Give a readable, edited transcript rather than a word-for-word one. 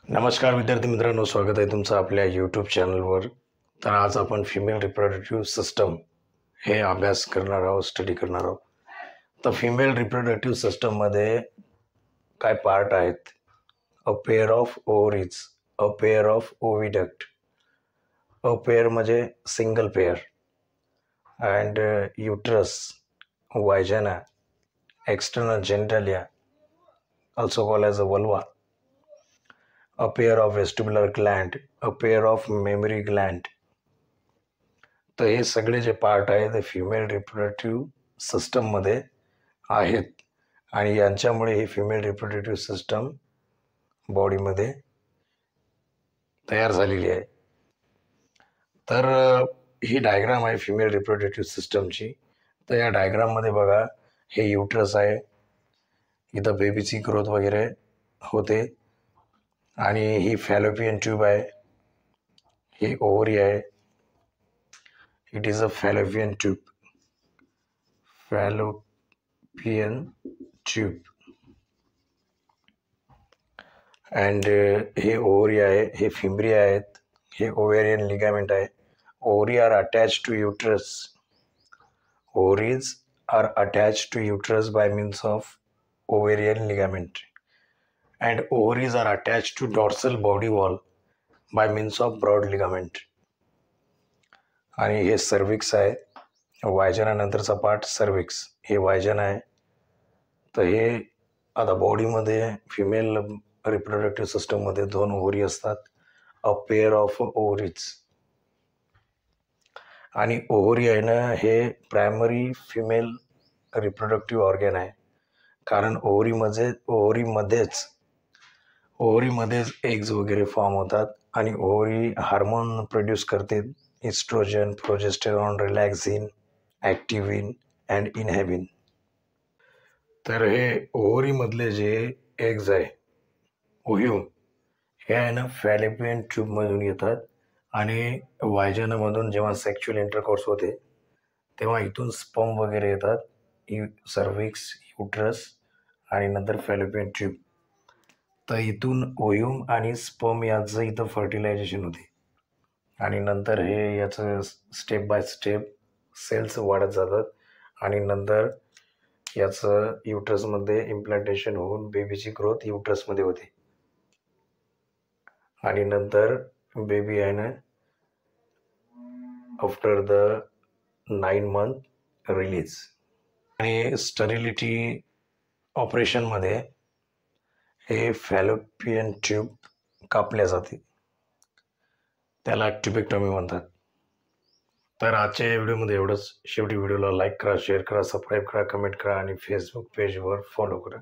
नमस्कार विद्यार्थी मित्रांनो, स्वागत आहे तुमचं आपल्या यूट्यूब चॅनलवर. तर आज आपण फिमेल रिप्रोडक्टिव्ह सिस्टम हे अभ्यास करणार आहोत, स्टडी करणार आहोत. तर फिमेल रिप्रोडक्टिव्ह सिस्टममध्ये काय पार्ट आहेत? A pair of ovaries, a pair of oviduct. A pair म्हणजे single pair, and uterus, vagina, external genitalia, also called as a vulva, a pair of vestibular gland, a pair of mammary gland. तर हे सगळे जे part आहेत ते female reproductive सिस्टममध्ये आहेत आणि यांच्यामुळे ही फिमेल रिप्रोडक्टिव्ह सिस्टम बॉडीमध्ये तयार झालेली आहे. तर ही डायग्राम आहे फिमेल रिप्रोडक्टिव्ह सिस्टमची. तर या डायग्राममध्ये बघा, हे युट्रस आहे, इथं बेबीची ग्रोथ वगैरे होते, आणि ही फॅलोपियन ट्यूब आहे, ही ओव्हरी आहे. It is a fallopian tube, fallopian tube. And हे ओव्हरी आहे, हे फिम्ब्री आहेत, हे ओव्हेरियन लिगामेंट आहे. Ovary are attach to uterus. Ovaries are attach to uterus by means of ovarian ligament, and ovaries are attached to dorsal body wall by means of broad ligament. आणि हे cervix आहे, वायजना नंतरचा part cervix, हे वायजना आहे. तर हे आता बॉडीमध्ये फिमेल रिप्रोडक्टिव्ह सिस्टममध्ये 2 ओव्हरी असतात, अ पेअर ऑफ ओव्हरीज. आणि ओव्हरी आहे ना, हे प्रायमरी फिमेल रिप्रोडक्टिव्ह ऑर्गन आहे, कारण ओव्हरीमध्येच एग्ज वगैरे फॉर्म होतात आणि ओव्हरी हार्मोन प्रोड्यूस करते, इस्ट्रोजन, प्रोजेस्टेरॉन, रिलॅक्झिन, ॲक्टिव्हिन अँड इनहॅबिन. तर हे ओव्हरीमधले जे एग्ज आहे, ओह्यूम, हे आहे ना फॅलोपियन ट्यूबमधून येतात आणि वायजनामधून जेव्हा सेक्च्युअल इंटरकोर्स होते तेव्हा इथून स्पर्म वगैरे येतात, सर्विक्स, युट्रस आणि नंतर फॅलोपियन ट्यूब. तर इथून ओह्यूम आणि स्पर्म याचं इथं फर्टिलायझेशन होते आणि नंतर हे याचं स्टेप बाय स्टेप सेल्स वाढत जातात आणि नंतर याचं युट्रसमध्ये इम्प्लांटेशन होऊन बेबीची ग्रोथ युट्रसमध्ये होते आणि नंतर बेबी आहे ना आफ्टर द 9 मंथ रिलीज. आणि स्टरिलिटी ऑपरेशनमध्ये हे फॅलोपियन ट्यूब कापल्या जाते, त्याला ट्युबेक्टॉमी म्हणतात. तर आजच्या व्हिडिओमध्ये एवढंच. शेवटी व्हिडिओला लाईक करा, शेअर करा, सबस्क्राईब करा, कमेंट करा आणि फेसबुक पेजवर फॉलो करा.